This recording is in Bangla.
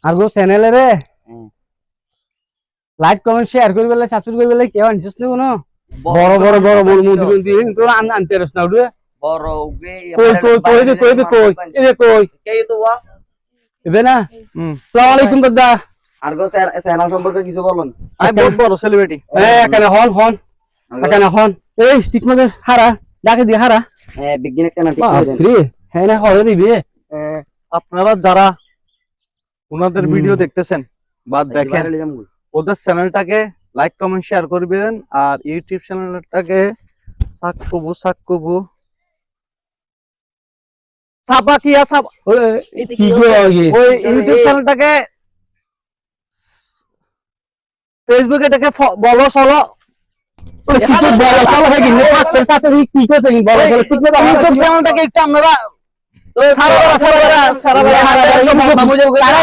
আর গো চ্যানেলে রে লাইক কমেন্ট শেয়ার করি বেলে সাবস্ক্রাইব করি বেলে কেউ আনছিস না কোনো বড় বড় বড় বড় মুদি দিয়ে তো আনতে রস না উড়ে বড় গে কই এ কই কে তো ওয়া এবে না আসসালামু আলাইকুম দাদা আর গো চ্যানেল সম্পর্কে কিছু বলুন আমি বহুত বড় সেলিব্রিটি এখানে হন এখানে হন এই ঠিক মতো হারা ডাকে দি হারা বিজ্ঞান কেন ঠিক করে দেন রে হ্যাঁ না হরে দিবি আপনারা যারা ওনাদের ভিডিও দেখতেছেন বা দেখেন ওদের চ্যানেলটাকে লাইক কমেন্ট শেয়ার করবেন আর ইউটিউব চ্যানেলটাকে সাককুবু সাপা কি সাপ কি গো ওই ইউটিউব চ্যানেলটাকে ফেসবুকে এটাকে বলো চলো ইউটিউব চ্যানেলটাকে একটু আপনারা সারা